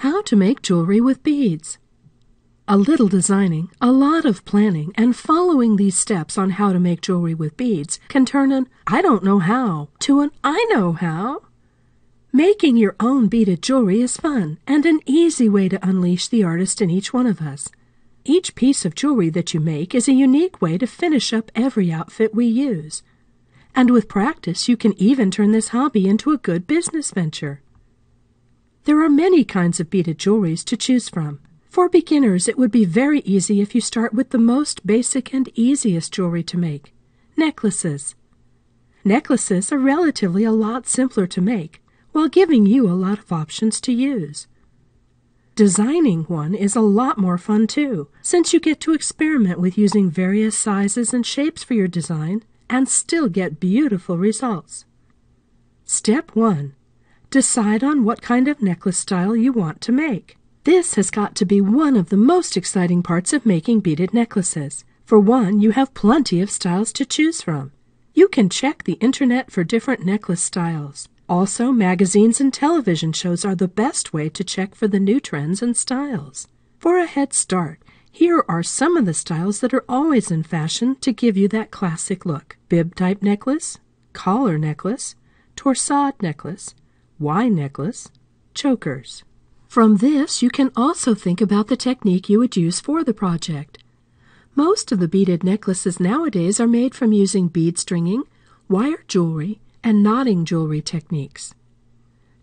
How to make jewelry with beads. A little designing, a lot of planning, and following these steps on how to make jewelry with beads can turn an "I don't know how" to an "I know how." Making your own beaded jewelry is fun and an easy way to unleash the artist in each one of us. Each piece of jewelry that you make is a unique way to finish up every outfit we use. And with practice, you can even turn this hobby into a good business venture. There are many kinds of beaded jewelries to choose from. For beginners, it would be very easy if you start with the most basic and easiest jewelry to make, necklaces. Necklaces are relatively a lot simpler to make, while giving you a lot of options to use. Designing one is a lot more fun too, since you get to experiment with using various sizes and shapes for your design and still get beautiful results. Step 1. Decide on what kind of necklace style you want to make. This has got to be one of the most exciting parts of making beaded necklaces. For one, you have plenty of styles to choose from. You can check the internet for different necklace styles. Also, magazines and television shows are the best way to check for the new trends and styles. For a head start, here are some of the styles that are always in fashion to give you that classic look. Bib-type necklace, collar necklace, torsade necklace, Y necklace, chokers. From this, you can also think about the technique you would use for the project. Most of the beaded necklaces nowadays are made from using bead stringing, wire jewelry, and knotting jewelry techniques.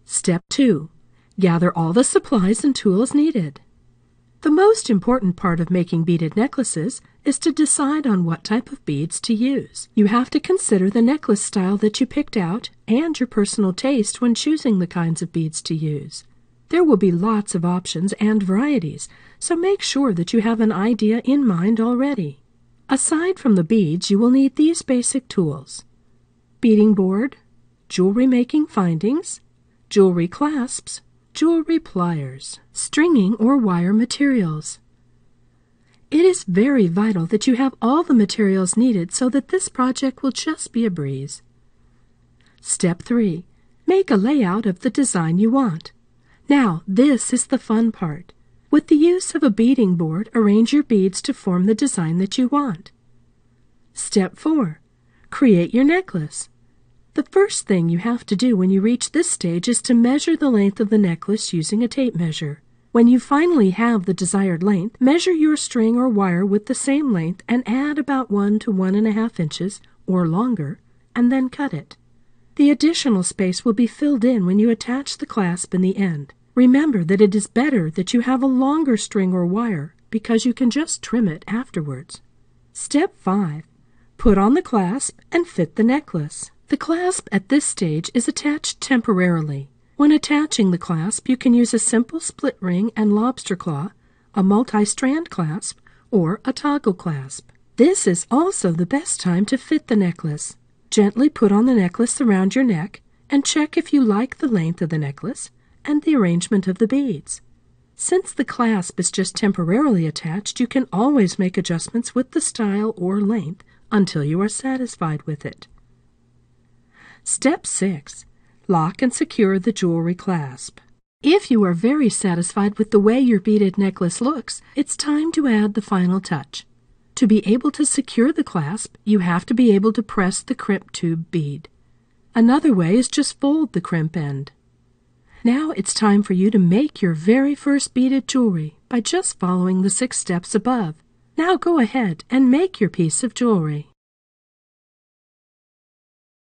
Step 2. Gather all the supplies and tools needed. The most important part of making beaded necklaces is to decide on what type of beads to use. You have to consider the necklace style that you picked out and your personal taste when choosing the kinds of beads to use. There will be lots of options and varieties, so make sure that you have an idea in mind already. Aside from the beads, you will need these basic tools: beading board, jewelry making findings, jewelry clasps, jewelry pliers, stringing or wire materials. It is very vital that you have all the materials needed so that this project will just be a breeze. Step 3. Make a layout of the design you want. Now, this is the fun part. With the use of a beading board, arrange your beads to form the design that you want. Step 4. Create your necklace. The first thing you have to do when you reach this stage is to measure the length of the necklace using a tape measure. When you finally have the desired length, measure your string or wire with the same length and add about 1 to 1.5 inches or longer, and then cut it. The additional space will be filled in when you attach the clasp in the end. Remember that it is better that you have a longer string or wire because you can just trim it afterwards. Step 5. Put on the clasp and fit the necklace. The clasp at this stage is attached temporarily. When attaching the clasp, you can use a simple split ring and lobster claw, a multi-strand clasp, or a toggle clasp. This is also the best time to fit the necklace. Gently put on the necklace around your neck and check if you like the length of the necklace and the arrangement of the beads. Since the clasp is just temporarily attached, you can always make adjustments with the style or length until you are satisfied with it. Step 6. Lock and secure the jewelry clasp. If you are very satisfied with the way your beaded necklace looks, it's time to add the final touch. To be able to secure the clasp, you have to be able to press the crimp tube bead. Another way is just fold the crimp end. Now it's time for you to make your very first beaded jewelry by just following the 6 steps above. Now go ahead and make your piece of jewelry.